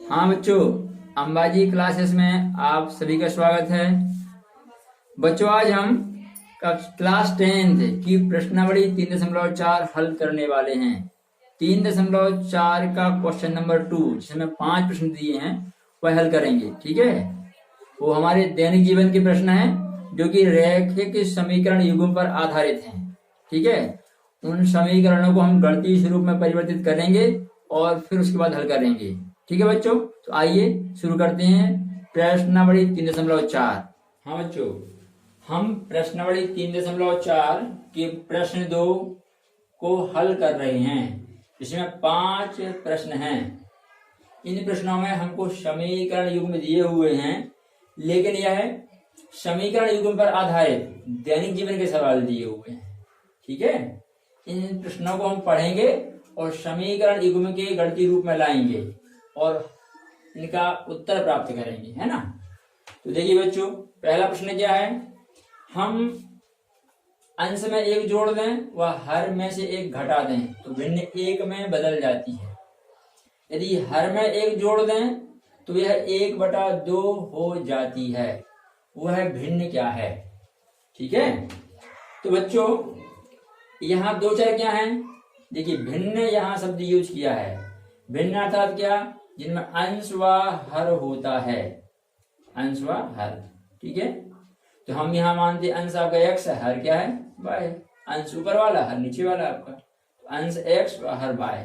हाँ बच्चों, अंबाजी क्लासेस में आप सभी का स्वागत है। बच्चों, आज हम क्लास 10th की प्रश्नावली 3.4 हल करने वाले हैं। 3.4 का क्वेश्चन नंबर 2, जिसमें 5 प्रश्न दिए हैं, वह हल करेंगे। ठीक है, वो हमारे दैनिक जीवन के प्रश्न हैं जो कि रैखिक समीकरण युग्म पर आधारित हैं। ठीक है, उन समीकरणों को हम गणितीय स्वरूप में परिवर्तित करेंगे और फिर उसके बाद हल करेंगे। ठीक है बच्चों, तो आइए शुरू करते हैं प्रश्नावली 3.4। हाँ बच्चों, हम प्रश्नावली 3.4 के प्रश्न 2 को हल कर रहे हैं। इसमें 5 प्रश्न हैं। इन प्रश्नों में हमको समीकरण युग्म दिए हुए हैं, लेकिन यह समीकरण युग्म पर आधारित दैनिक जीवन के सवाल दिए हुए हैं। ठीक है, इन प्रश्नों को हम पढ़ेंगे और समीकरण युग्म के गणितीय रूप में लाएंगे और इनका उत्तर प्राप्त करेंगे, है ना। तो देखिए बच्चों, पहला प्रश्न क्या है। हम अंश में एक जोड़ दें व हर में से एक घटा दें तो भिन्न एक में बदल जाती है। यदि हर में एक जोड़ दें तो यह 1/2 हो जाती है। वह भिन्न क्या है। ठीक है, तो बच्चों यहाँ दो चर क्या हैं। देखिए, भिन्न यहाँ शब्द यूज किया है। भिन्न अर्थात क्या, जिनमें अंश व हर होता है। अंश व हर, ठीक है। तो हम यहाँ मानते अंश आपका x है, हर क्या है, y। अंश ऊपर वाला, हर नीचे वाला आपका, तो अंश x व हर y।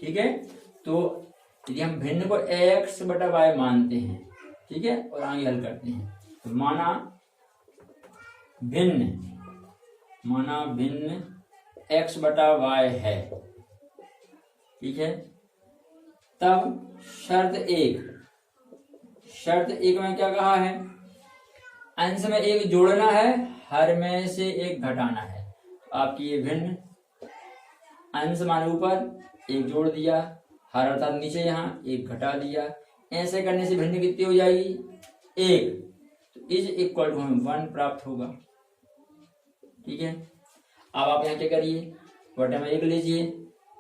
ठीक है, तो यदि हम भिन्न को x/y मानते हैं, ठीक है, और आगे हल करते हैं, तो माना भिन्न x/y है। ठीक है, तब शर्त एक में क्या कहा है, अंश में एक जोड़ना है, हर में से एक घटाना है। तो आपकी ये भिन्न अंश माने ऊपर एक जोड़ दिया, हर अर्थात नीचे यहाँ एक घटा दिया। ऐसे करने से भिन्न कितनी हो जाएगी, 1। तो इज इक्वल टू हमें 1 प्राप्त होगा। ठीक है, अब आप यहाँ क्या करिए, बटे में 1 लीजिए,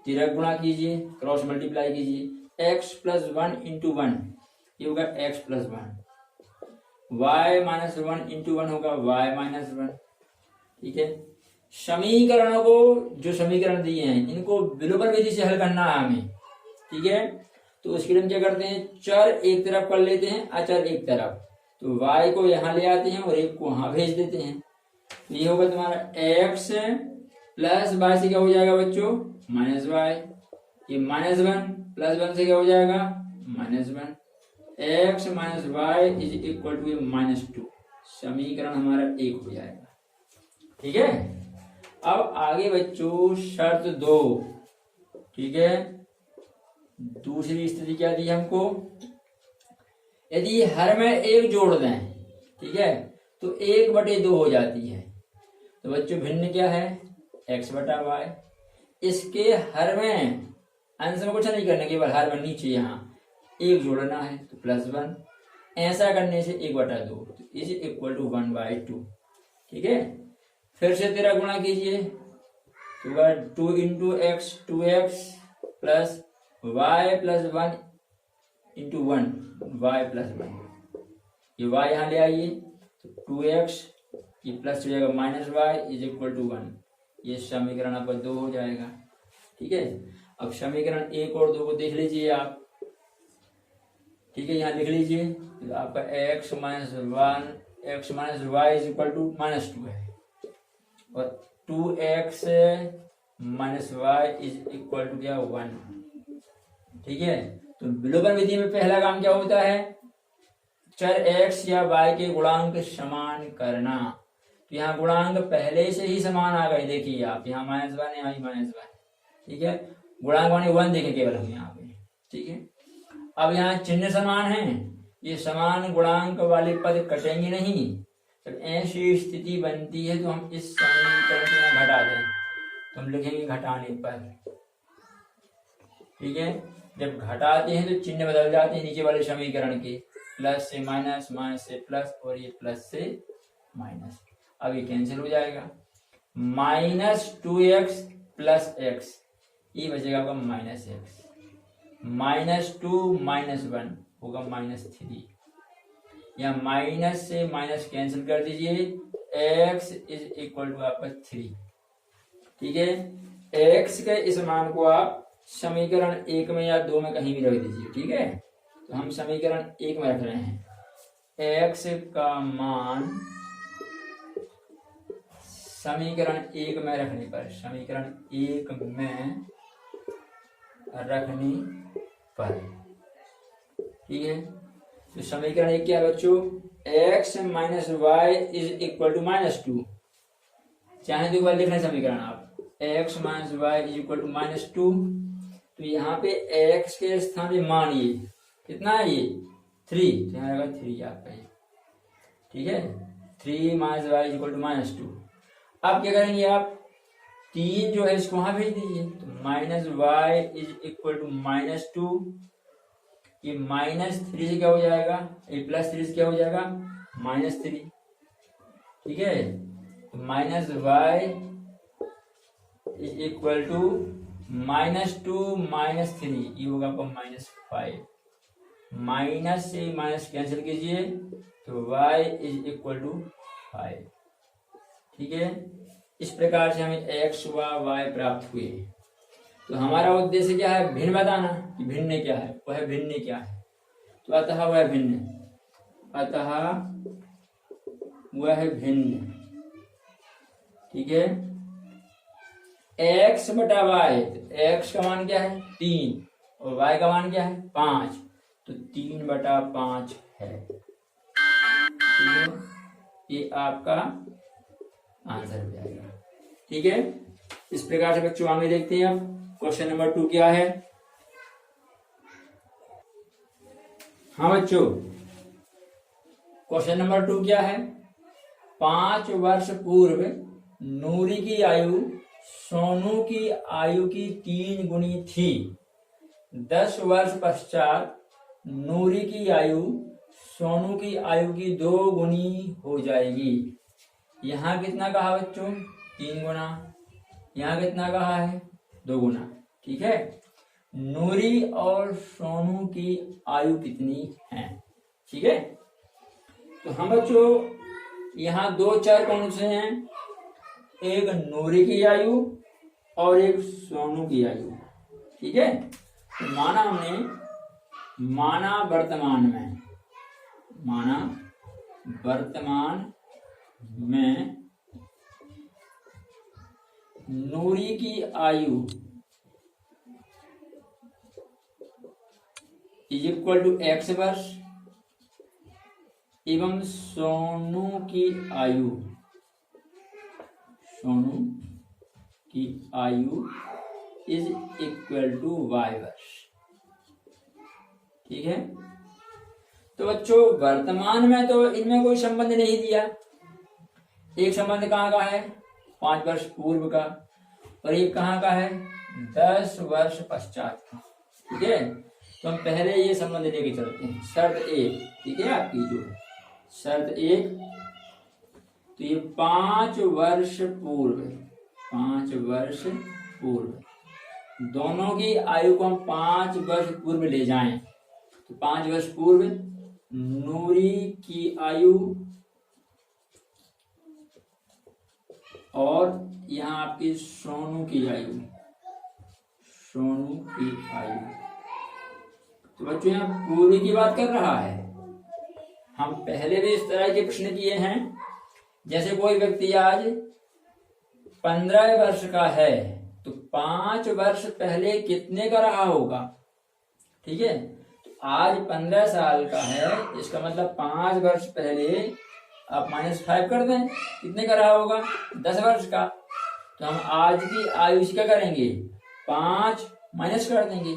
तिरक गुणा कीजिए, क्रॉस मल्टीप्लाई कीजिए। x + 1 × 1 ये होगा x + 1, y - 1 × 1 होगा y - 1। ठीक है, समीकरणों को, जो समीकरण दिए हैं, इनको विलोपन विधि से हल करना है हमें। ठीक है, तो उसके लिए हम क्या करते हैं, चर एक तरफ कर लेते हैं, अचर एक तरफ। तो y को यहाँ ले आते हैं और 1 को वहां भेज देते हैं। तो ये होगा तुम्हारा x + y से क्या हो जाएगा बच्चों, -y। ये -1 + 1 से क्या हो जाएगा, -1। x - y = -2। समीकरण हमारा 1 हो जाएगा। ठीक है, अब आगे बच्चों शर्त 2। ठीक है, दूसरी स्थिति क्या दी हमको, यदि हर में एक जोड़ दें, ठीक है, तो 1/2 हो जाती है। तो बच्चों भिन्न क्या है, x/y। इसके हर में, अंश में कुछ नहीं करना, केवल हर में नीचे यहाँ एक जोड़ना है, तो +1। ऐसा करने से 1/2, तो इज इक्वल टू 1/2। ठीक है, फिर से 13 गुणा कीजिए, तो 2 × x 2x + y + 1 × 1 y + 1। ये y यहाँ ले आइए, तो 2x, ये प्लस हो जाएगा -y = 1। ये समीकरण आपका 2 हो जाएगा। ठीक है, अब समीकरण 1 और 2 को देख लीजिए आप। ठीक है, यहाँ लिख लीजिए, तो आपका x - 1 x - y = -2 है, और 2x - y = क्या, 1। ठीक है, तो विलोपन विधि में पहला काम क्या होता है, चर x या y के गुणांक समान करना। तो यहाँ गुणांक पहले से ही समान आ गए। देखिए आप, यहाँ -1 यहाँ -1। ठीक है, गुणांक माने 1 देखें केवल हम यहाँ पे। ठीक है, अब यहाँ चिन्ह समान है, ये समान गुणांक वाले पद कटेंगे नहीं। जब ऐसी स्थिति बनती है तो हम इस समीकरण को यहाँ घटा दें, तो हम लिखेंगे घटाने पर। ठीक है, जब घटाते हैं तो चिन्ह बदल जाते हैं नीचे वाले समीकरण के, प्लस से माइनस, माइनस से प्लस, और ये प्लस से माइनस। अब ये कैंसिल हो जाएगा, -2x + x, ये बचेगा आपका -x। -2 -1 होगा -3, या माइनस से माइनस कैंसिल कर दीजिए, x इज इक्वल टू आपका 3। ठीक है, x के इस मान को आप समीकरण 1 में या 2 में कहीं भी रख दीजिए। ठीक है, तो हम समीकरण 1 में रख रहे हैं, x का मान समीकरण 1 में रखने पर, समीकरण 1 में रखने पर, ठीक है, तो समीकरण 1 क्या है बच्चों, x minus y is equal to -2, चाहे तो लिख रहे समीकरण आप, x minus y is equal to -2, तो यहाँ पे x के स्थान पे मान ये कितना है, ये 3, तो यहाँ 3 आपका ये। ठीक है, 3 minus y is equal to -2। अब क्या करेंगे आप, 3 जो है इसको वहां भेज दीजिए, तो minus y is equal to -2, ये -3 से क्या हो जाएगा, ये +3 से क्या हो जाएगा, -3। ठीक है, तो minus y is equal to -2 -3, ये होगा आपका -5, माइनस से माइनस कैंसिल कीजिए, तो y इज इक्वल टू 5। ठीक है, इस प्रकार से हमें x व y प्राप्त हुए। तो हमारा उद्देश्य क्या है, भिन्न बताना कि भिन्न क्या है, वह भिन्न क्या है। तो अतः वह भिन्न, अतः वह भिन्न, ठीक है, x बटा y, x का मान क्या है 3 और y का मान क्या है 5, तो 3/5 है। ठीक है, ये आपका आंसर हो जाएगा। ठीक है, इस प्रकार से बच्चों आगे देखते हैं। अब क्वेश्चन नंबर 2 क्या है। हाँ बच्चों, क्वेश्चन नंबर 2 क्या है, 5 वर्ष पूर्व नूरी की आयु सोनू की आयु की 3 गुनी थी, 10 वर्ष पश्चात नूरी की आयु सोनू की आयु की 2 गुनी हो जाएगी। यहाँ कितना कहा बच्चों, 3 गुना, यहाँ कितना कहा है 2 गुना। ठीक है, नूरी और सोनू की आयु कितनी है। ठीक है, तो हम बच्चों यहाँ 2 चर कौन से हैं, एक नूरी की आयु और एक सोनू की आयु। ठीक है, तो माना हमने, माना वर्तमान में, माना वर्तमान में नूरी की आयु इज इक्वल टू x वर्ष एवं सोनू की आयु, सोनू की आयु इज इक्वल टू y वर्ष। ठीक है, तो बच्चों वर्तमान में तो इनमें कोई संबंध नहीं दिया, एक संबंध कहाँ का है 5 वर्ष पूर्व का, और एक कहाँ का है 10 वर्ष पश्चात का। ठीक है, तो हम पहले ये संबंध लेके चलते हैं। शर्त 1, ठीक है, आपकी जो है शर्त 1, तो ये 5 वर्ष पूर्व, 5 वर्ष पूर्व, दोनों की आयु को हम 5 वर्ष पूर्व ले जाएं, तो 5 वर्ष पूर्व नूरी की आयु और यहाँ आपकी सोनू की आयु, सोनू की आयु। तो बच्चों यहाँ पूर्व की बात कर रहा है। हम पहले भी इस तरह के प्रश्न किए हैं, जैसे कोई व्यक्ति आज 15 वर्ष का है, तो 5 वर्ष पहले कितने का रहा होगा। ठीक है, आज 15 साल का है, इसका मतलब 5 वर्ष पहले आप -5 कर दें, कितने का रहा होगा 10 वर्ष का। तो हम आज की आयु क्या करेंगे, 5 माइनस कर देंगे।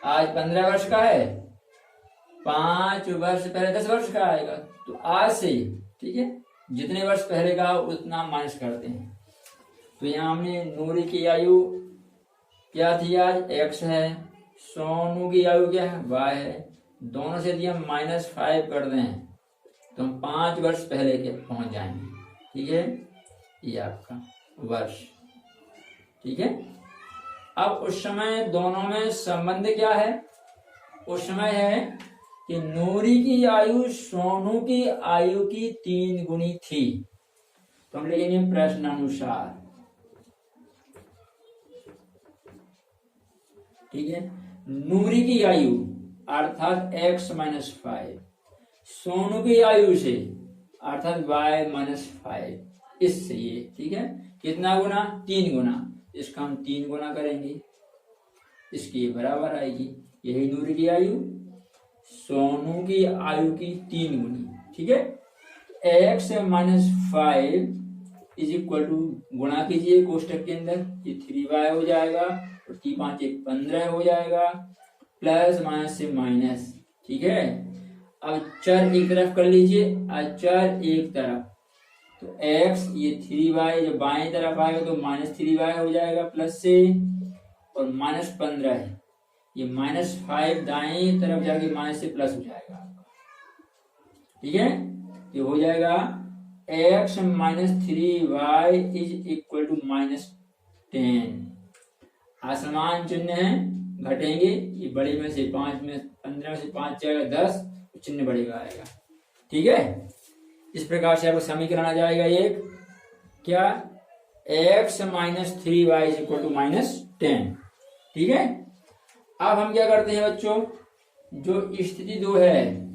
आज 15 वर्ष का है, 5 वर्ष पहले 10 वर्ष का आएगा, तो आज से, ठीक है, जितने वर्ष पहले का उतना माइनस करते हैं। तो यहाँ हमने नूरी की आयु क्या थी, आज x है, सोनू की आयु क्या है y है, दोनों से यदि हम -5 कर दें तो हम 5 वर्ष पहले के पहुंच जाएंगे। ठीक है, ये आपका वर्ष। ठीक है, अब उस समय दोनों में संबंध क्या है, उस समय है कि नूरी की आयु सोनू की आयु की 3 गुनी थी। तो हम लिखेंगे प्रश्नानुसार। ठीक है, नूरी की आयु अर्थात x-5 सोनू की आयु से अर्थात y-5 इससे ये। ठीक है, कितना गुना? 3 गुना। इसका हम 3 गुना करेंगे, इसकी बराबर आएगी। यही नूरी की आयु सोनू की आयु की 3 गुनी। ठीक है, x-5 इज इक्वल टू, गुणा कीजिए कोष्टक के अंदर, ये 3y हो जाएगा और 3 5 1 15 हो जाएगा, प्लस माइनस से माइनस। ठीक है, अब चर एक तरफ कर लीजिए, अचर एक तरफ, तो x ये 3y जब बाएं तरफ आएगा तो -3y हो जाएगा प्लस से, और -15 है, ये -5 दाएं तरफ जाके माइनस से प्लस हो जाएगा आपका। ठीक है, ये हो जाएगा x-3y इज इक्वल टू -10। असमान चिन्ह है, घटेंगे, ये बड़े में से 5 में 15 में से 5 जाएगा 10, चिन्ह बढ़ेगा आएगा। ठीक है, इस प्रकार से आपको समीकरण आ जाएगा एक, क्या? x-3y is equal to -10। ठीक है, अब हम क्या करते हैं बच्चों, जो स्थिति 2 है,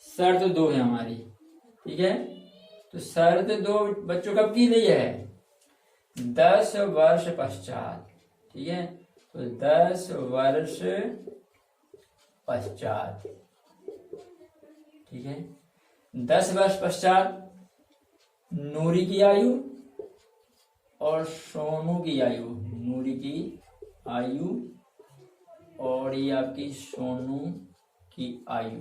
शर्त 2 है हमारी। ठीक है, तो शर्त 2 बच्चों कब की लिए है? 10 वर्ष पश्चात। ठीक है, तो 10 वर्ष पश्चात। ठीक है, 10 वर्ष पश्चात नूरी की आयु और सोनू की आयु, नूरी की आयु और ये आपकी सोनू की आयु।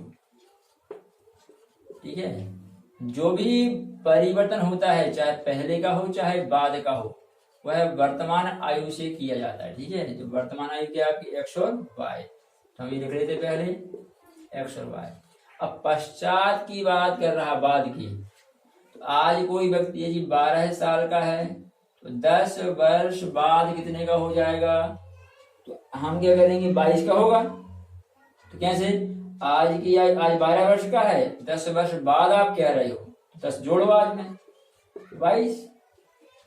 ठीक है, जो भी परिवर्तन होता है, चाहे पहले का हो चाहे बाद का हो, वह वर्तमान आयु से किया जाता है। ठीक है, तो वर्तमान आयु क्या आपकी x और y, तो हम ये लिख रहे थे पहले x और y। अब पश्चात की बात कर रहा, बाद की, तो आज कोई व्यक्ति है जी 12 साल का है, तो 10 वर्ष बाद कितने का हो जाएगा? तो हम क्या करेंगे, 22 का होगा। तो कैसे? आज की आज 12 वर्ष का है, 10 वर्ष बाद आप कह रहे हो, 10 जोड़ो आज में 22।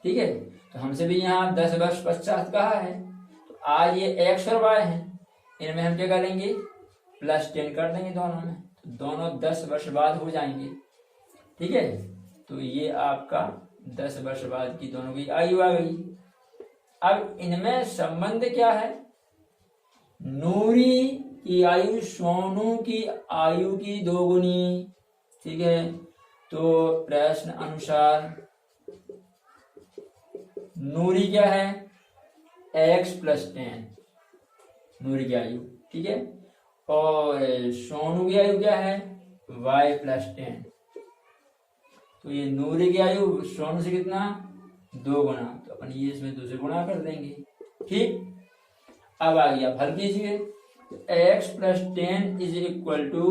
ठीक है, तो हमसे भी यहाँ 10 वर्ष पश्चात कहा है, तो आज ये x और y है, इनमें हम क्या करेंगे, +10 कर देंगे दोनों में, तो दोनों 10 वर्ष बाद हो जाएंगे। ठीक है, तो ये आपका 10 वर्ष बाद की दोनों की आयु आ गई। अब इनमें संबंध क्या है? नूरी की आयु सोनू की आयु की 2 गुनी। ठीक है, तो प्रश्न अनुसार नूरी क्या है? x+10 नूरी की आयु। ठीक है, और सोनू की आयु क्या है? y+10। तो ये नूरी की आयु सोनू से कितना? 2 गुना, तो अपन ये इसमें 2 से गुणा कर देंगे। ठीक, अब आ गया, हल कीजिए, तो x+10 is equal to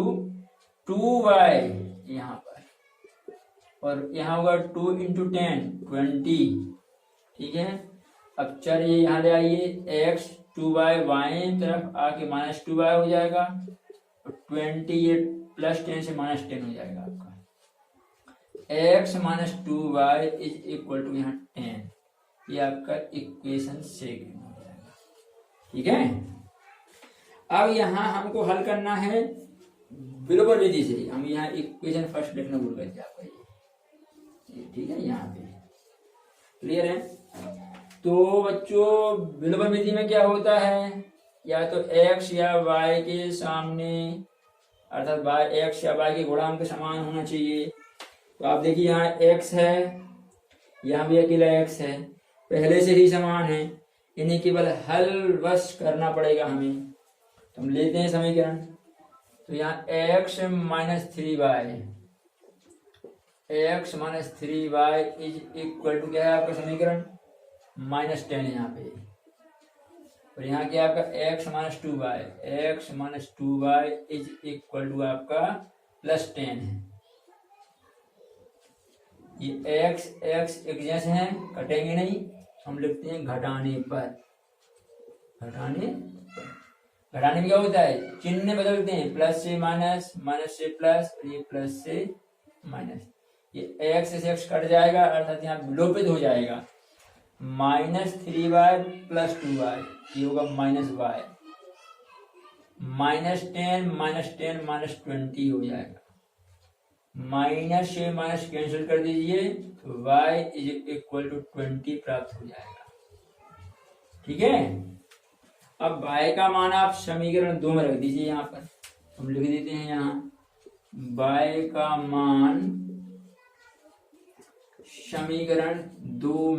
2y यहाँ पर, और यहाँ होगा 2 × 10 20। ठीक है, अब चर ये यहाँ ले आइए, x 2y बाएं तरफ आके -2y हो जाएगा, और 20 ये +10 से -10 हो जाएगा आपका। x - 2y is equal to यहाँ 10, ये आपका इक्वेशन 2 हो जाएगा। ठीक है, अब यहाँ हमको हल करना है विलोपन विधि से। हम यहाँ इक्वेशन फर्स्ट लिखना भूल गए थे आपका ये। ठीक है, यहाँ पे क्लियर है? तो बच्चों विलोपन विधि में क्या होता है, या तो x या y के सामने, अर्थात x या y के गुणांक समान होना चाहिए। तो आप देखिए यहाँ x है, यहाँ भी अकेला x है, पहले से ही समान है, इन्हें केवल हल वश करना पड़ेगा हमें। तो हम लेते हैं समीकरण, तो यहाँ x - 3y, x - 3y is equal to क्या है आपका समीकरण? -10 यहाँ पे, और यहाँ क्या आपका x - 2y, x - 2y is equal to आपका +10 है। ये x एक जैसे हैं, कटेंगे नहीं, हम लिखते हैं घटाने पर, घटाने में क्या होता है, चिन्ह बदलते हैं, प्लस से माइनस, माइनस से प्लस, और ये प्लस से माइनस, ये x से x कट जाएगा अर्थात यहाँ विलोपित हो जाएगा। -3y + 2y ये होगा -y, -10 -20 हो जाएगा। माइनस से माइनस कैंसिल कर दीजिए तो y = 20 प्राप्त हो जाएगा। ठीक है, अब y का मान आप समीकरण 2 में रख दीजिए। यहाँ पर हम लिख देते हैं, यहाँ y का मान समीकरण 2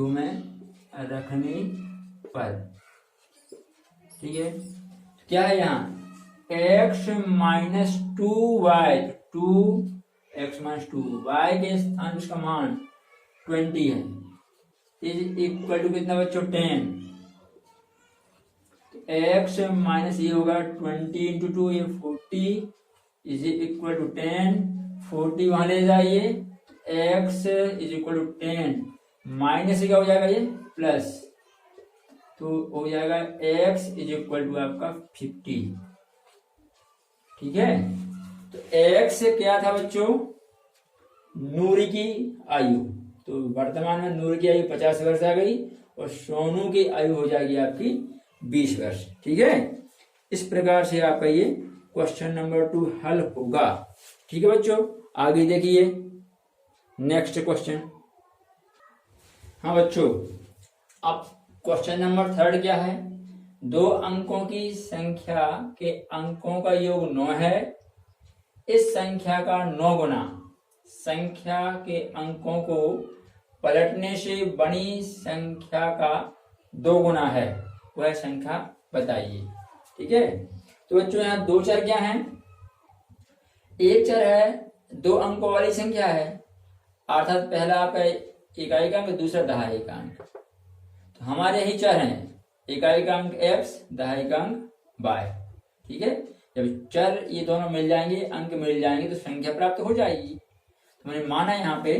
में रखने पर, ठीक है, क्या है यहाँ x - 2y, 2x - 2y के स्थान उसका मान 20 है, इज इक्वल टू कितना बच्चों 10। x माइनस ये होगा 20 × 2 ये 40 इज इक्वल टू 10, 40 वहां ले जाइए, x = 10 माइनस क्या हो जाएगा ये प्लस, तो हो जाएगा x = आपका 50। ठीक है, तो x क्या था बच्चों, नूर की आयु, तो वर्तमान में नूर की आयु 50 वर्ष आ गई और सोनू की आयु हो जाएगी आपकी 20 वर्ष। ठीक है, इस प्रकार से आपका ये क्वेश्चन नंबर 2 हल होगा। ठीक है बच्चों, आगे देखिए नेक्स्ट क्वेश्चन। हाँ बच्चों, अब क्वेश्चन नंबर 3 क्या है, 2 अंकों की संख्या के अंकों का योग 9 है, इस संख्या का 9 गुना संख्या के अंकों को पलटने से बनी संख्या का 2 गुना है, वह संख्या बताइए। ठीक है, तो बच्चों यहाँ 2 चर क्या हैं, एक चर है 2 अंकों वाली संख्या है, अर्थात पहला आपका इकाई का अंक, दूसरा दहाई का अंक। तो हमारे यही चर हैं, इकाई का अंक x, दहाई का अंक y। ठीक है, जब चर ये दोनों मिल जाएंगे, अंक मिल जाएंगे, तो संख्या प्राप्त हो जाएगी। तो मैंने माना यहाँ पे,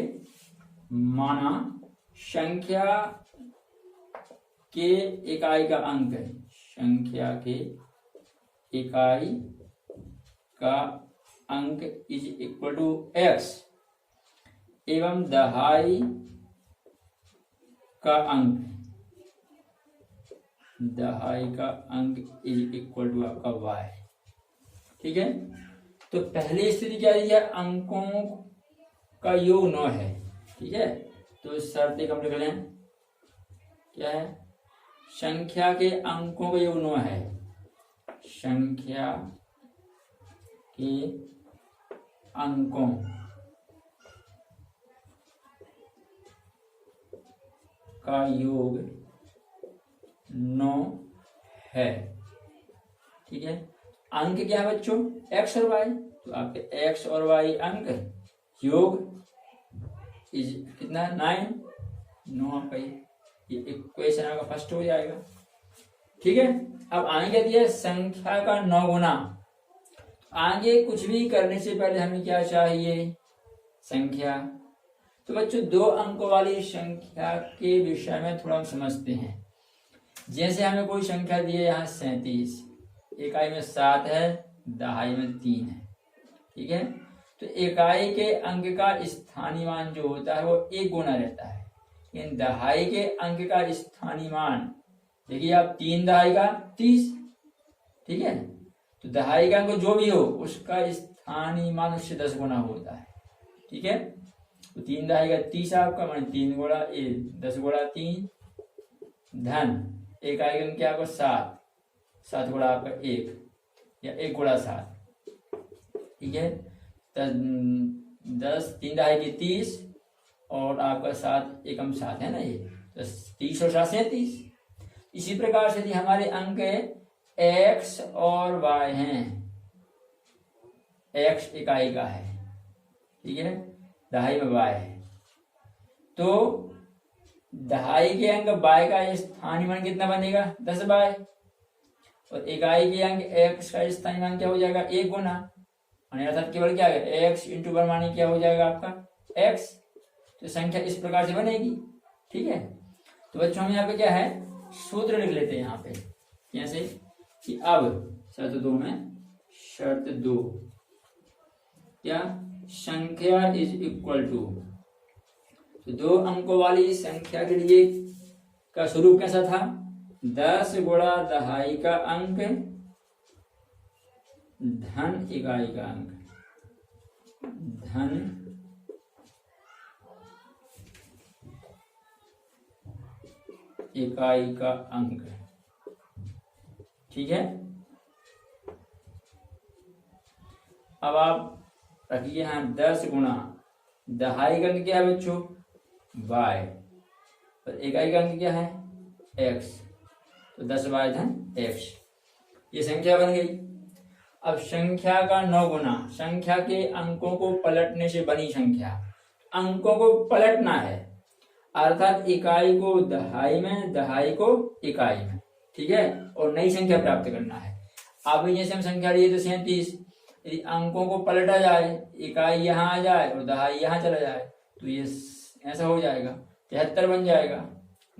माना संख्या के इकाई का अंक, संख्या के इकाई का अंक इज इक्वल टू x एवं दहाई का अंक, दहाई का अंक इज इक्वल टू आपका y। ठीक है, तो पहली स्थिति क्या दी है, अंकों का योग 9 है। ठीक है, तो शर्त एक हम लिख लें, क्या है, संख्या के अंकों का योग 9 है, संख्या के अंकों का योग 9 है। ठीक है, अंक क्या है बच्चों, x और y, तो आपके x और y अंक योग इज कितना 9 आपका ये इक्वेशन आपका फर्स्ट हो जाएगा। ठीक है, अब आगे क्या दिया, संख्या का 9 गुना। आगे कुछ भी करने से पहले हमें क्या चाहिए, संख्या। तो बच्चों 2 अंकों वाली संख्या के विषय में थोड़ा हम समझते हैं। जैसे हमें कोई संख्या दी है यहाँ 37, इकाई में 7 है, दहाई में 3 है। ठीक है, तो इकाई के अंक का स्थानीय मान जो होता है वो 1 गुना रहता है, लेकिन दहाई के अंक का स्थानीय मान देखिए आप 3 दहाई का 30। ठीक है, तो दहाई का अंक जो भी हो उसका स्थानीय मान उससे 10 गुना होता है। ठीक है, तो 3 दहाई का 30 आपका मान 3 गुणा 10 गुणा 3 धन इकाई का अंक क्या आपका 7 गुणा आपका 1 या 1 गुणा 7। ठीक है, 10 3 दहाई की 30 और आपका 7 एकम 7 है ना, ये तो 30 और 7 37। इसी प्रकार से यदि हमारे अंक x और y हैं, x इकाई का है, ठीक है, दहाई में y है, तो दहाई के अंक y का स्थानीय मान कितना बनेगा 10y, और इकाई के अंक x का स्थानीय मान क्या हो जाएगा 1 गुना, अर्थात केवल क्या है x इंटू वन मानी क्या हो जाएगा आपका x। तो संख्या इस प्रकार से बनेगी। ठीक है, तो बच्चों हम यहाँ पे क्या है सूत्र लिख लेते हैं। यहाँ पे कैसे कि अब शर्त दो क्या संख्या इज इक्वल टू, तो 2 अंकों वाली संख्या के लिए का स्वरूप कैसा था, 10 गुणा दहाई का अंक धन इकाई का अंक, धन इकाई का अंक। ठीक है, अब आप रखिए यहाँ 10 गुणा दहाई का अंक क्या है बच्चों, y, और इकाई का अंक क्या है x, तो 10y धन x, ये संख्या बन गई। अब संख्या का 9 गुना, संख्या के अंकों को पलटने से बनी संख्या, अंकों को पलटना है, अर्थात इकाई को दहाई में, दहाई को इकाई में। ठीक है, और नई संख्या प्राप्त करना है। अब जैसे हम संख्या लिए तो 37, यदि अंकों को पलटा जाए, इकाई यहाँ आ जाए और दहाई यहाँ चला जाए, तो ये ऐसा हो जाएगा, 73 बन जाएगा,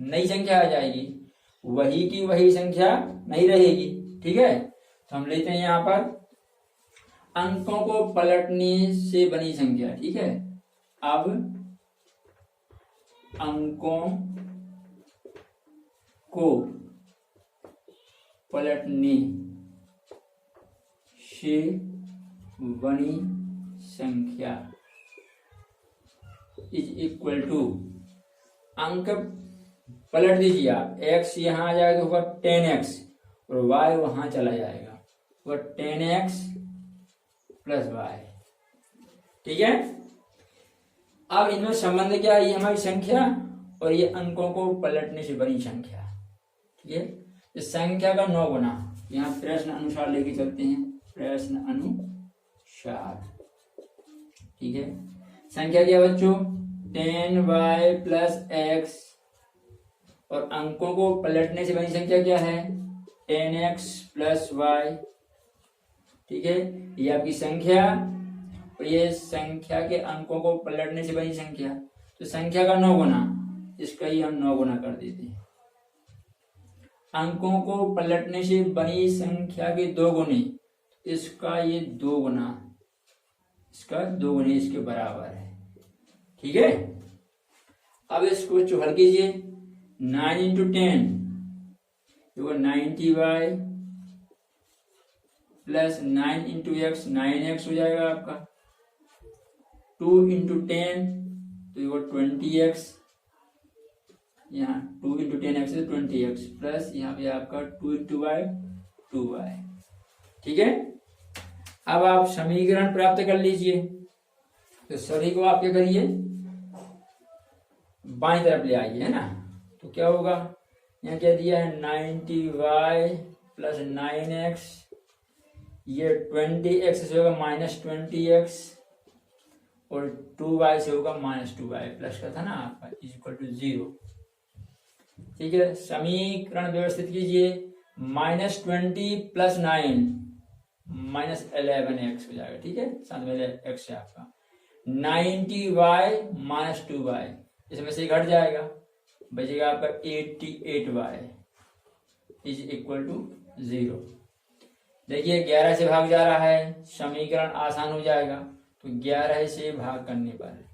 नई संख्या आ जाएगी, वही की वही संख्या नहीं रहेगी। ठीक है, तो हम लेते हैं यहाँ पर अंकों को पलटने से बनी संख्या। ठीक है, अब अंकों को पलटने से बनी संख्या इज इक्वल टू, अंक पलट दीजिए आप, x यहाँ आ जाएगा तो होगा 10x और y वहां चला जाएगा, वह 10x प्लस y। ठीक है, अब इनमें संबंध क्या है, ये हमारी संख्या और ये अंकों को पलटने से बनी संख्या। ठीक है, इस संख्या का 9 गुना, यहाँ प्रश्न अनुसार लेके चलते हैं, प्रश्न अनुसार। ठीक है, संख्या क्या बच्चों, 10y प्लस x, और अंकों को पलटने से बनी संख्या क्या है, 10x प्लस y। ठीक है, ये आपकी संख्या और ये संख्या के अंकों को पलटने से बनी संख्या, तो संख्या का 9 गुना, इसका ही हम 9 गुना कर देते हैं। अंकों को पलटने से बनी संख्या के 2 गुने, इसका ये 2 गुना, इसका 2 गुने इसके बराबर है। ठीक है, अब इसको हल कीजिए, 9 into 10 90y plus 9 into x 9x हो जाएगा आपका, 2 इंटू 10 तो 20x, यहाँ 2 इंटू 10x है 20x, प्लस यहाँ पे आपका 2 इंटू y 2y। ठीक है, अब आप समीकरण प्राप्त कर लीजिए, तो सभी को आप क्या करिए, बाईं तरफ ले आइए, है ना, तो क्या होगा, यहाँ क्या दिया है 90y प्लस 9x, ये 20x से होगा -20x और 2y से होगा -2y, प्लस का था ना आपका, इज इक्वल टू 0। ठीक है, समीकरण व्यवस्थित कीजिए, -20 प्लस 9 -11x हो जाएगा। ठीक है, साथ में x है आपका, 90y माइनस 2y, इसमें से घट जाएगा, बचेगा आपका 88y इज इक्वल टू 0। देखिए 11 से भाग जा रहा है, समीकरण आसान हो जाएगा, तो 11 से भाग करने पर,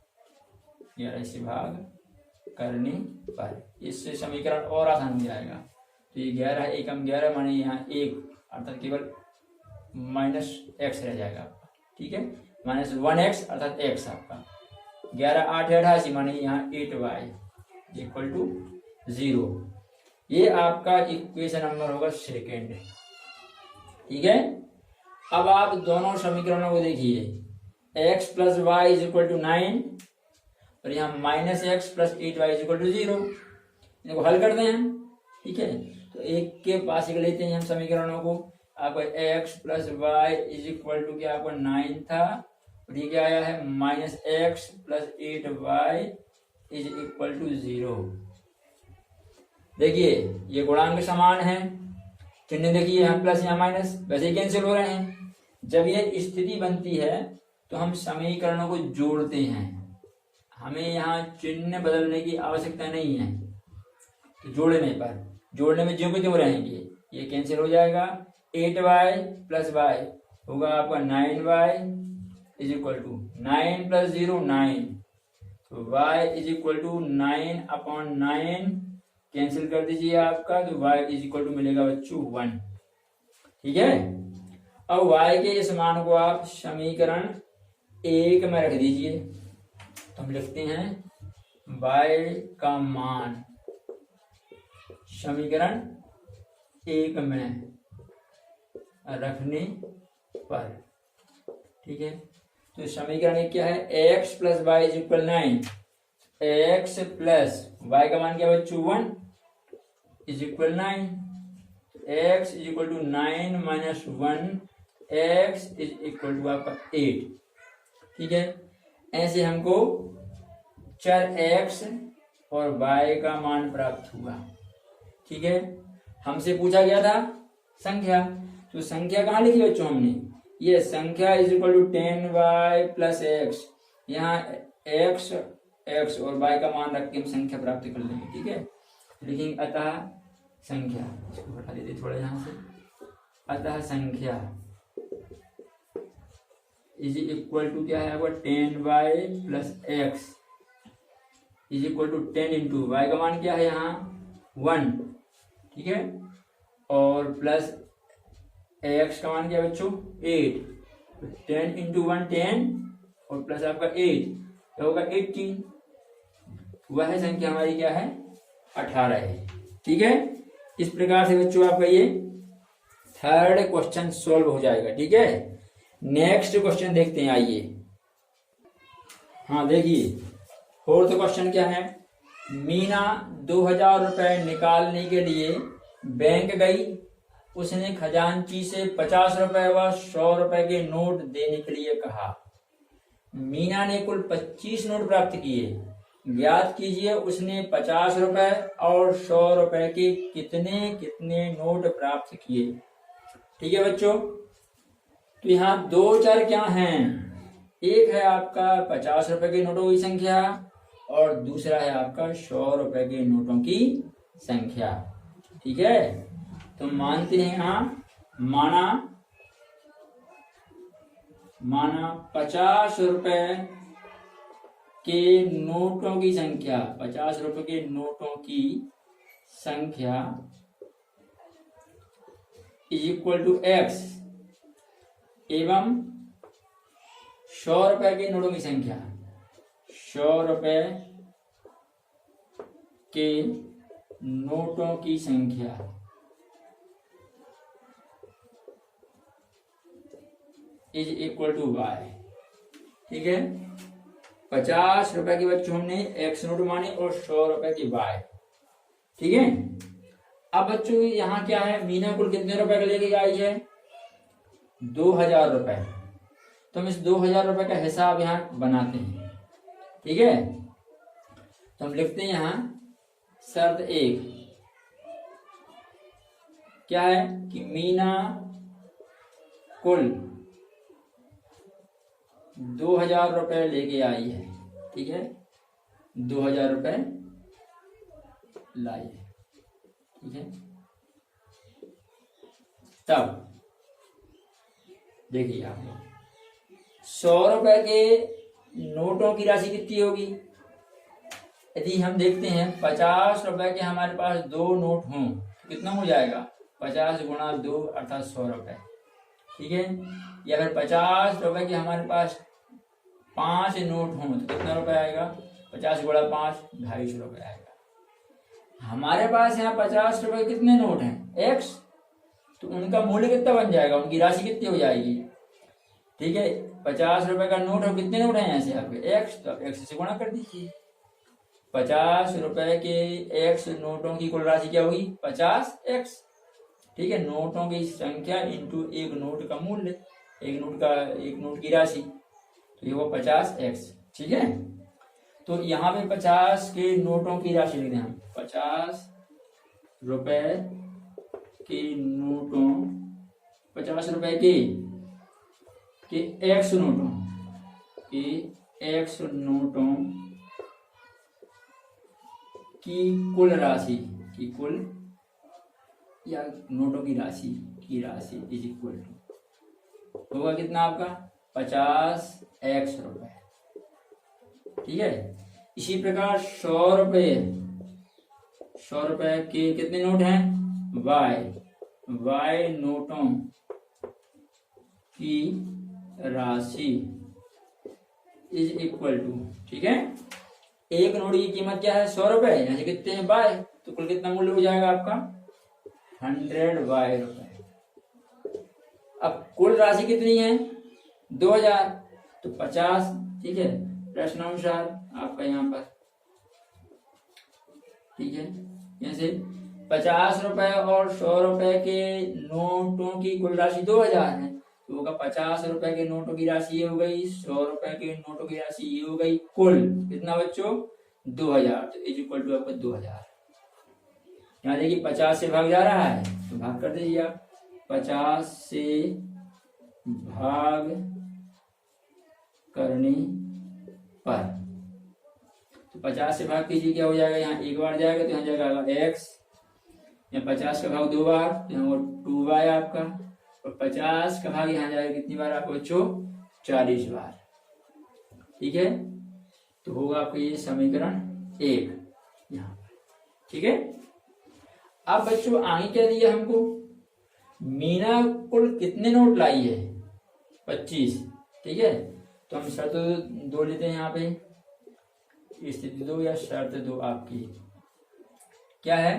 11 से भाग करने पर इससे समीकरण और आसान हो जाएगा। तो ये 11 एकम 11 माने यहाँ 1, अर्थात केवल -x रह जाएगा आपका। ठीक है, -1x अर्थात x आपका, 11 8 88 माने यहाँ 8y इक्वल टू 0। ये आपका इक्वेशन नंबर होगा सेकेंड। ठीक है, अब आप दोनों समीकरणों को देखिए, x plus y is equal to 9 और यहाँ -x plus 8y is equal to 0, इनको हल करते हैं। ठीक है, तो एक के पास एक लेते हैं हम समीकरणों को, आपको x plus y is equal to क्या, आपको 9 था और ये क्या आया है -x plus 8y is equal to 0। देखिए ये गुणांक समान है, चिन्ह देखिए यहाँ प्लस यहाँ माइनस, वैसे ही कैंसिल हो रहे हैं। जब ये स्थिति बनती है तो हम समीकरणों को जोड़ते हैं, हमें यहाँ चिन्ह बदलने की आवश्यकता नहीं है। तो जोड़ने में ज्यों के त्यों रहेंगे, ये कैंसिल हो जाएगा। 8y प्लस वाई होगा आपका 9y is equal to 9 plus 0 9, तो y is equal to 9/9 cancel कर दीजिए आपका, तो y इज इक्वल टू मिलेगा बच्चों 1। ठीक है, अब y के इस मान को आप समीकरण 1 में रख दीजिए। तो हम लिखते हैं y का मान समीकरण 1 में रखने पर, ठीक है। तो समीकरण 1 क्या है, x plus y is equal 9, x plus y का मान क्या बच्चों 1 is equal 9, x is equal to 9 minus 1, x is equal to आपका 8। ठीक है, ऐसे हमको चर x और y का मान प्राप्त हुआ। ठीक है, हमसे पूछा गया था संख्या, तो संख्या कहाँ लिखी बच्चों हमने, ये संख्या is equal to 10y plus x, यहाँ x और y का मान रख के हम संख्या प्राप्त कर लेंगे। ठीक है, लिखेंगे अतः संख्या, इसको हटा देते थोड़ा यहाँ से, अतः संख्या इज इक्वल टू क्या है आपका 10y plus x is equal to 10 into y का मान क्या है यहाँ 1। ठीक है, और प्लस x का मान क्या है बच्चों 8, तो 10 इंटू 1 10 और प्लस आपका 8 क्या होगा 18, वह संख्या हमारी क्या है 18 है। ठीक है, इस प्रकार से बच्चों आपका ये थर्ड क्वेश्चन सॉल्व हो जाएगा। ठीक है, नेक्स्ट क्वेश्चन देखते हैं, आइए। हाँ देखिए, फोर्थ क्वेश्चन क्या है, मीना 2000 रुपए निकालने के लिए बैंक गई, उसने खजांची से 50 रुपए व 100 रुपए के नोट देने के लिए कहा। मीना ने कुल 25 नोट प्राप्त किए, ज्ञात कीजिए उसने 50 रुपए और 100 रुपए के कितने कितने नोट प्राप्त किए। ठीक है बच्चों, तो यहाँ दो चर क्या हैं, एक है आपका 50 रुपए के नोटों की संख्या और दूसरा है आपका 100 रुपए के नोटों की संख्या। ठीक है, तो मानते हैं यहाँ माना 50 रुपए के नोटों की संख्या, 50 रुपए के नोटों की संख्या इज इक्वल टू x एवं 100 रुपए के नोटों की संख्या, 100 रुपए के नोटों की संख्या इज इक्वल टू y। ठीक है, 50 रुपए की बच्चों हमने x नोट माने और 100 रुपए की y। ठीक है, अब बच्चों यहाँ क्या है, मीना कुल कितने रुपए का लेके आई है 2000 रुपए, तो हम इस 2000 रुपए का हिसाब यहाँ बनाते हैं। ठीक है, तो हम लिखते हैं यहाँ शर्त 1 क्या है कि मीना कुल 2000 रुपए लेके आई है। ठीक है, 2000 रुपए लाई है। ठीक है, तब देखिए आप 100 रुपए के नोटों की राशि कितनी होगी, यदि हम देखते हैं 50 रुपए के हमारे पास 2 नोट हों तो कितना हो जाएगा 50 गुणा 2 अर्थात 100 रुपए। ठीक है, या फिर 50 रुपए के हमारे पास 5 नोट हों तो कितना रुपए आएगा 50 गुणा 5 250 रुपए आएगा। हमारे पास यहाँ 50 रुपए कितने नोट हैं x, तो उनका मूल्य कितना बन जाएगा, उनकी राशि कितनी हो जाएगी। ठीक है, 50 रुपए का नोट और कितने नोट हैं यहाँ से आपके x, तो आप x से गुणा कर दीजिए। 50 रुपए के x नोटों की कुल राशि क्या होगी 50x। ठीक है, नोटों की संख्या इंटू एक नोट का मूल्य, एक नोट की राशि, तो ये वो 50x। ठीक है, तो यहाँ पे 50 के नोटों की राशि लिख दें हम, 50 रुपए के नोटों, 50 रुपए के x नोटों की कुल राशि या नोटों की राशि इज इक्वल टू होगा कितना आपका 50x रुपए। ठीक है, इसी प्रकार 100 रुपए के कितने नोट हैं y नोटों की राशि इज इक्वल टू। ठीक है, एक नोट की कीमत क्या है 100 रुपए, यहाँ से कितने हैं y, तो कुल कितना मूल्य हो जाएगा आपका 100y रुपए। अब कुल राशि कितनी है 2000, तो 50। ठीक है, प्रश्नानुसार आपका यहाँ पर, ठीक है, यहाँ से 50 रुपए और 100 रुपए के नोटों की कुल राशि 2000 है, तो होगा 50 रुपए के नोटों की राशि ये हो गई, 100 रुपए के नोटों की राशि ये हो गई, कुल कितना बच्चों 2000, तो इज इक्वल टू आपका 2000। यहाँ देखिए 50 से भाग जा रहा है तो भाग कर दीजिए आप, 50 से भाग करने पर, तो 50 से भाग कीजिए, क्या हो जाएगा, यहाँ एक बार जाएगा तो यहाँ जाएगा x, यहाँ 50 का भाग 2 बार तो यहाँ 2y आपका, और 50 का भाग यहाँ जाएगा कितनी बार आपको बच्चों 40 बार। ठीक है, तो होगा आपको ये समीकरण 1 यहाँ पर। ठीक है, अब बच्चों आगे क्या दिया हमको, मीना कुल कितने नोट लाई है 25। ठीक है, तो हम शर्त 2 लेते हैं यहाँ पे, स्थिति 2 या शर्त 2 आपकी क्या है,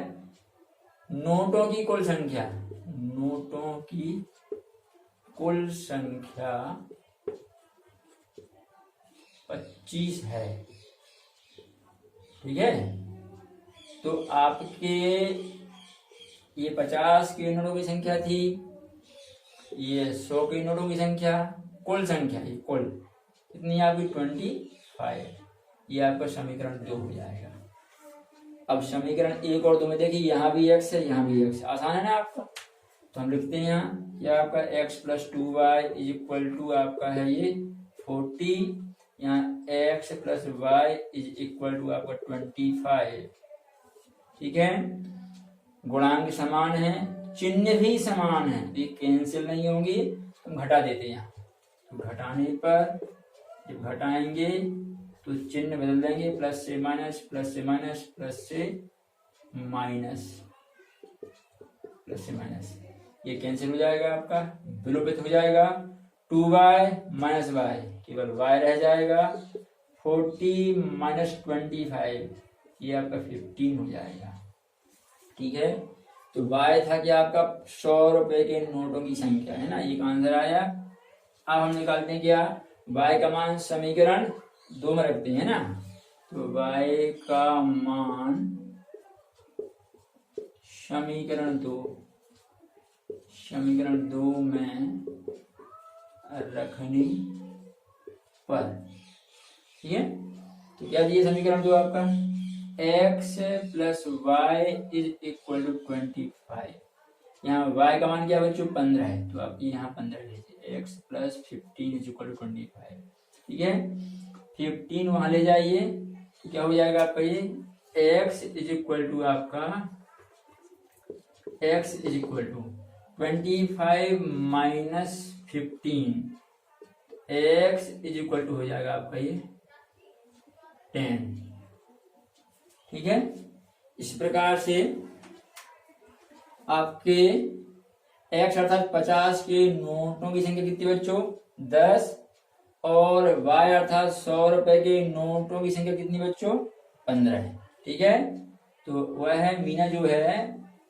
नोटों की कुल संख्या, नोटों की कुल संख्या 25 है। ठीक है, तो आपके ये 50 के नोटों की संख्या थी, ये 100 के नोटों की संख्या, कुल संख्या ये कुल कितनी आपकी 25, ये आपका समीकरण 2 हो जाएगा। अब समीकरण 1 और 2 में देखिए, यहाँ भी x है यहाँ भी x, आसान है ना आपका, तो हम लिखते हैं यहाँ ये आपका x + 2y is equal to आपका है ये 40, यहाँ x + y is equal to आपका 25। ठीक है, गुणांक समान है, चिन्ह भी समान है, ये कैंसिल नहीं होंगी, हम घटा देते हैं यहाँ, तो घटाने पर जब घटाएंगे तो चिन्ह बदल देंगे, प्लस से माइनस, प्लस से माइनस, प्लस से माइनस, प्लस से माइनस, ये कैंसिल हो जाएगा आपका, विलोपित हो जाएगा, 2y - y केवल y रह जाएगा, 40 - 25 ये आपका 15 हो जाएगा। ठीक है, तो y था कि आपका 100 रुपए के नोटों की संख्या है ना, एक आंसर आया। अब हम निकालते हैं क्या, y का मान समीकरण 2 में रखते हैं ना, तो y का मान समीकरण 2 में रखने पर, ठीक है, तो क्या दिए समीकरण 2 आपका, x + y is equal to 25। यहाँ y का मान क्या बच्चों 15 है, तो आप यहाँ 15 लीजिए, x + 15 इज इक्वल टू 25। ठीक है, 15 वहां ले जाइए तो क्या हो जाएगा आपका ये x इज इक्वल टू आपका x is equal to 25 - 15, x is equal to हो जाएगा आपका ये 10। ठीक है, इस प्रकार से आपके x अर्थात 50 के नोटों की संख्या कितनी बच्चों 10, और y अर्थात 100 रुपए के नोटों की संख्या कितनी बच्चों 15 है। ठीक है, तो वह है मीना जो है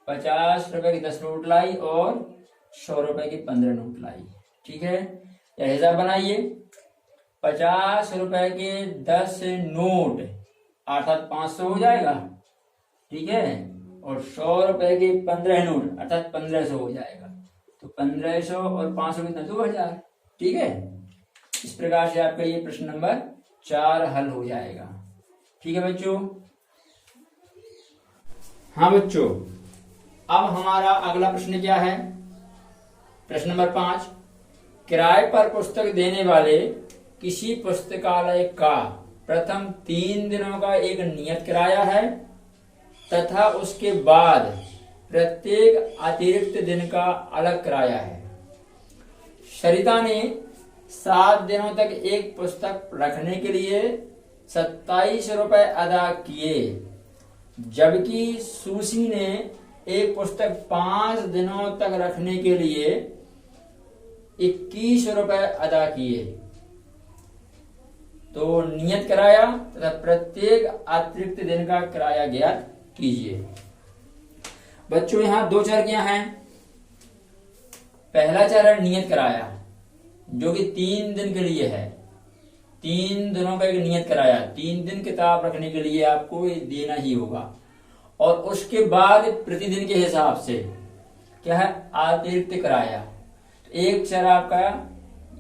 50 रुपए के 10 नोट लाई और 100 रुपए के 15 नोट लाई। ठीक है, यह हिसाब बनाइए, 50 रुपए के 10 नोट अर्थात 500 हो जाएगा। ठीक है, और 100 रुपए के 15 नोट अर्थात 1500 हो जाएगा, तो 1500 और 500 कितना 2000। ठीक है, इस प्रकार से आपका ये प्रश्न नंबर 4 हल हो जाएगा। ठीक है बच्चों, हाँ बच्चों, अब हमारा अगला प्रश्न क्या है, प्रश्न नंबर 5, किराए पर पुस्तक देने वाले किसी पुस्तकालय का प्रथम 3 दिनों का एक नियत किराया है तथा उसके बाद प्रत्येक अतिरिक्त दिन का अलग किराया है। सरिता ने 7 दिनों तक एक पुस्तक रखने के लिए 27 रुपए अदा किए, जबकि सुशी ने एक पुस्तक 5 दिनों तक रखने के लिए 21 रुपए अदा किए। तो नियत किराया तथा प्रत्येक अतिरिक्त दिन का किराया ज्ञात कीजिए। बच्चों यहाँ 2 चर क्या हैं। पहला चर है नियत किराया, जो कि 3 दिन के लिए है। 3 दिनों का एक नियत किराया, 3 दिन किताब रखने के लिए आपको ये देना ही होगा। और उसके बाद प्रतिदिन के हिसाब से क्या है, अतिरिक्त किराया। तो एक चर आपका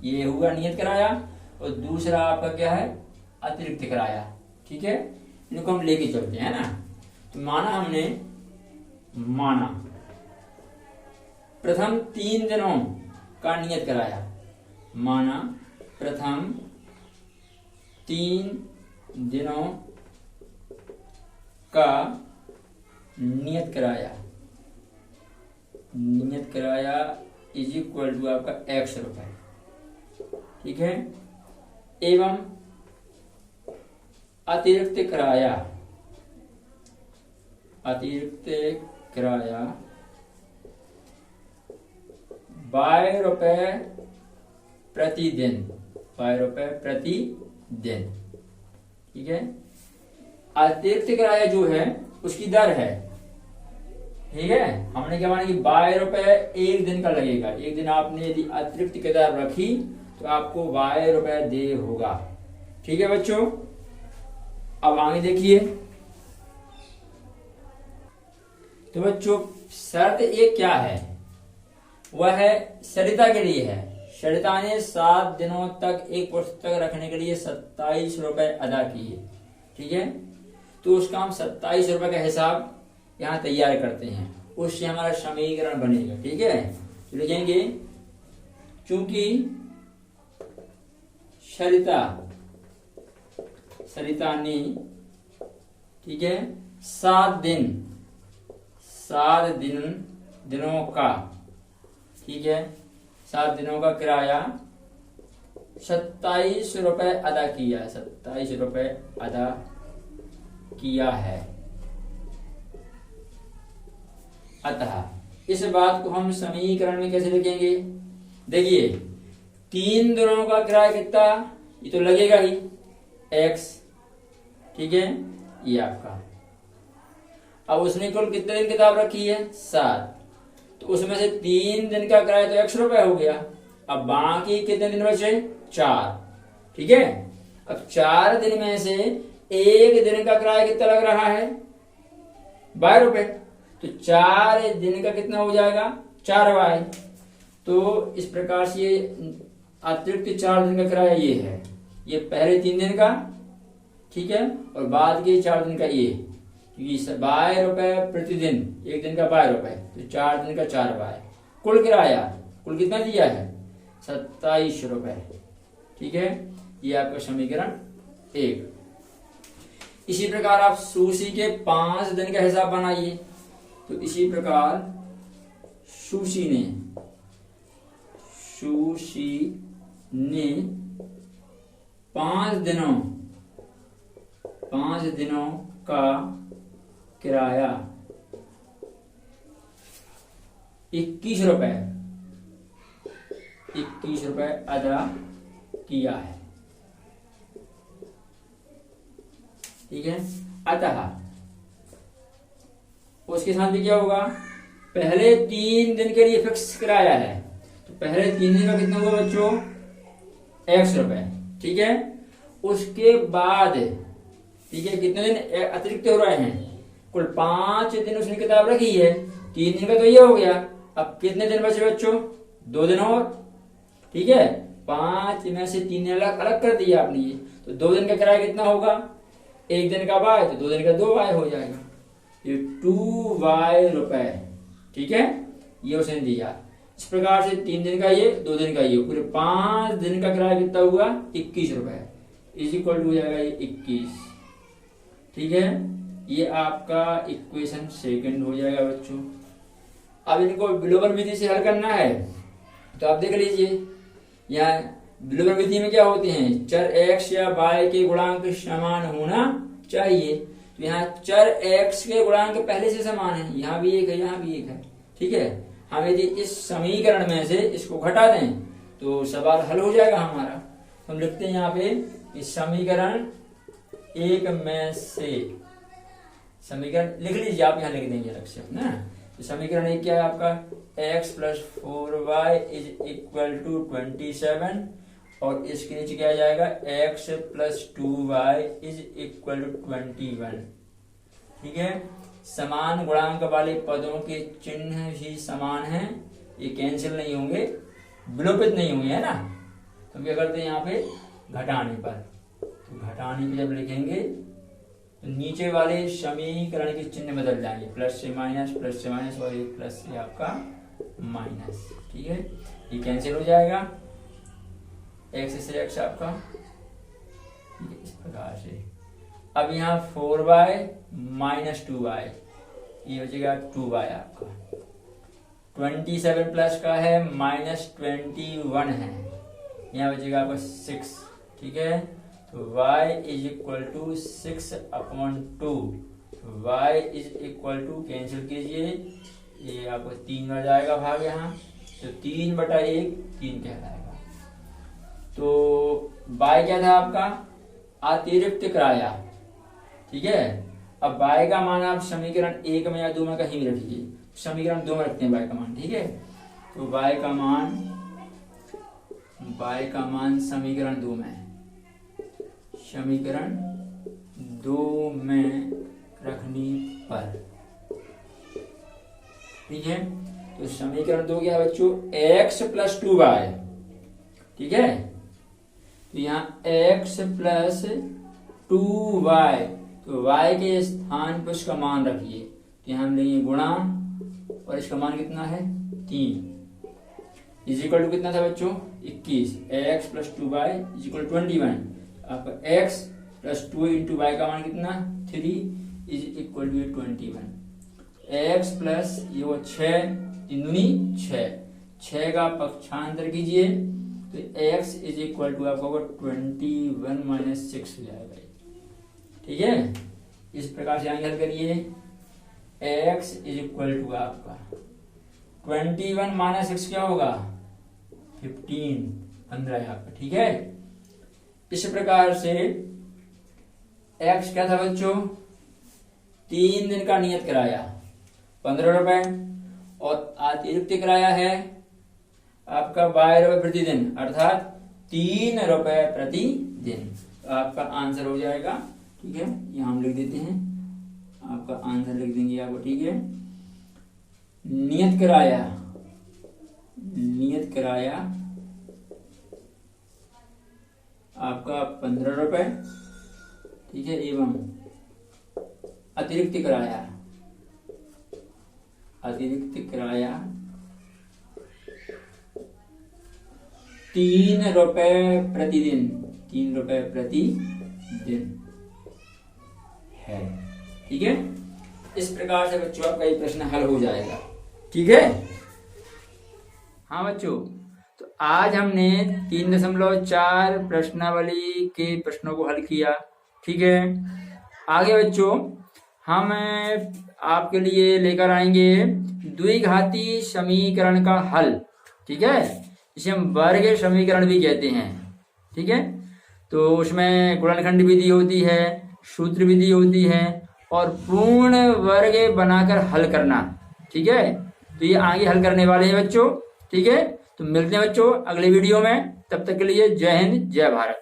ये हुआ नियत किराया और दूसरा आपका क्या है, अतिरिक्त किराया। ठीक है, इनको हम लेके चलते हैं ना। तो माना हमने प्रथम 3 दिनों का नियत किराया, माना प्रथम 3 दिनों का नियत किराया इज इक्वल टू आपका X रुपए। ठीक है, एवं अतिरिक्त किराया 22 रुपए प्रतिदिन, 22 रुपए प्रतिदिन। ठीक है, अतिरिक्त किराया जो है उसकी दर है। ठीक है, हमने क्या माना कि 22 रुपए एक दिन का लगेगा। एक दिन आपने यदि अतिरिक्त किताब रखी तो आपको 22 रुपए दे होगा। ठीक है बच्चों, अब आगे देखिए। तो बच्चों शर्त एक क्या है, वह है सरिता के लिए है। सरिता ने 7 दिनों तक एक पुस्तक रखने के लिए 27 रुपए अदा किए। ठीक है, तो उसका हम 27 रुपए का हिसाब यहाँ तैयार करते हैं, उससे हमारा समीकरण बनेगा। ठीक है, तो लिखेंगे चूंकि सरिता ने, ठीक है, 7 दिनों का, ठीक है, 7 दिनों का किराया 27 रुपए अदा किया, 27 रुपए अदा किया है। अतः इस बात को हम समीकरण में कैसे लिखेंगे। देखिए 3 दिनों का किराया कितना, ये तो लगेगा ही X। ठीक है, ये आपका। अब उसने कुल कितने दिन किताब रखी है, 7, तो उसमें से 3 दिन का किराया तो X रुपए हो गया। अब बाकी कितने दिन बचे, 4। ठीक है, अब 4 दिन में से एक दिन का किराया कितना लग रहा है, 22 रुपए। तो 4 दिन का कितना हो जाएगा, 4Y। तो इस प्रकार से ये अतिरिक्त 4 दिन का किराया ये है, ये पहले 3 दिन का, ठीक है, और बाद के 4 दिन का ये, क्योंकि 22 रुपए प्रतिदिन, एक दिन का 22 रुपए, तो 4 दिन का 4Y। कुल किराया कुल कितना दिया है, 27 रुपए। ठीक है, ये आपका समीकरण 1। इसी प्रकार आप सुशी के 5 दिन का हिसाब बनाइए। तो इसी प्रकार सुशी ने 5 दिनों का किराया 21 रुपए अदा किया है। ठीक है, अतः उसके साथ भी क्या होगा, पहले 3 दिन के लिए फिक्स किराया है, तो पहले 3 दिन का कितना हुआ बच्चों, X रुपए। ठीक है, उसके बाद, ठीक है, कितने दिन अतिरिक्त हो रहे हैं, कुल 5 दिन उसने किताब रखी है, 3 दिन का तो ये हो गया। अब कितने दिन बचे बच्चों, 2 दिन और। ठीक है, 5 में से 3 दिन अलग कर दिया आपने, ये तो 2 दिन का किराया कितना होगा, एक दिन का Y तो 2 दिन का 2Y हो जाएगा, ये 2Y रुपए। ठीक है, ये उसने दिया। इस प्रकार से 3 दिन का ये, 2 दिन का ये, पूरे 5 दिन का किराया कितना हुआ, 21 रुपए, इज इक्वल टू हो जाएगा ये 21। ठीक है, ये आपका इक्वेशन 2 हो जाएगा बच्चों। अब इनको विलोपन विधि से हल करना है, तो आप देख लीजिए यहाँ विलोपन विधि में क्या होते हैं, चर x या y के गुणांक समान होना चाहिए। तो यहाँ चर x के गुणांक पहले से समान है, यहाँ भी एक है यहाँ भी एक है, ठीक है। हम यदि इस समीकरण में से इसको घटा दें तो सवाल हल हो जाएगा हमारा। हम लिखते हैं यहाँ पे इस समीकरण एक में से, समीकरण लिख लीजिए आप, यहाँ लिख देंगे अलग से ना। तो समीकरण एक क्या है आपका, x + 4y = 27 और इसके नीचे क्या आ जाएगा, x + 2y = 21, ठीक है। समान गुणांक वाले पदों के चिन्ह भी समान हैं, ये कैंसिल नहीं होंगे, विलोपित नहीं होंगे, है ना। तो क्या करते हैं यहाँ पे घटाने पर, तो घटाने पे जब लिखेंगे तो नीचे वाले समीकरण के चिन्ह बदल जाएंगे, प्लस से माइनस और एक प्लस से आपका माइनस, ठीक है। ये कैंसिल हो जाएगा, x से x आपका, ठीक है, इस प्रकार से। अब यहाँ 4y - 2y, ये बचेगा 2y आपका। 27 प्लस का है -21 है, यहाँ बचेगा आपका 6, ठीक है। तो y = 6/2, y कैंसिल कीजिए, ये आपको 3 आ जाएगा भाग यहाँ, तो 3/1 3 कहलाएगा। तो y क्या था आपका, अतिरिक्त किराया, ठीक है। अब y का मान आप समीकरण 1 में या 2 में कहीं भी रखिए, समीकरण 2 में रखते हैं y का मान, ठीक है। तो y का मान समीकरण 2 में, समीकरण 2 में रखने पर, ठीक है। तो समीकरण 2 क्या है बच्चों, x + 2y, ठीक है। तो यहाँ x + 2y, तो y के स्थान पर उसका मान रखिए, तो यहाँ हम लेंगे गुणा, और इसका मान कितना है 3, = कितना था बच्चों 21, x + 2y = 21। आपका x + 2 × y का मान कितना 3 = 21। x प्लस ये वो 6 3 दूनी 6 का पक्षांतर कीजिए, तो x = आपका 21 - 6 हो जाएगा, ठीक है। इस प्रकार से आगे हल करिए, x = आपका 21 - 6 क्या होगा 15 आपका, ठीक है। इस प्रकार से x क्या था बच्चों, 3 दिन का नियत किराया 15 रुपए, और अतिरिक्त किराया है आपका 12 रुपए प्रति दिन, अर्थात 3 रुपए प्रति दिन। तो आपका आंसर हो जाएगा, ठीक है। यहाँ हम लिख देते हैं, आपका आंसर लिख देंगे आपको, ठीक है। नियत किराया आपका 15 रुपए, ठीक है, एवं अतिरिक्त किराया 3 रुपए प्रतिदिन, 3 रुपए प्रति दिन है, ठीक है। इस प्रकार से बच्चों आपका ये प्रश्न हल हो जाएगा, ठीक है। हाँ बच्चों, तो आज हमने 3.4 प्रश्नावली के प्रश्नों को हल किया, ठीक है। आगे बच्चों हम आपके लिए लेकर आएंगे द्विघाती समीकरण का हल, ठीक है। इसे हम वर्ग समीकरण भी कहते हैं, ठीक है। तो उसमें गुणनखंड विधि होती है, सूत्र विधि होती है, और पूर्ण वर्ग बनाकर हल करना, ठीक है। तो ये आगे हल करने वाले हैं बच्चों, ठीक है। तो मिलते हैं बच्चों अगले वीडियो में, तब तक के लिए जय हिंद जय भारत।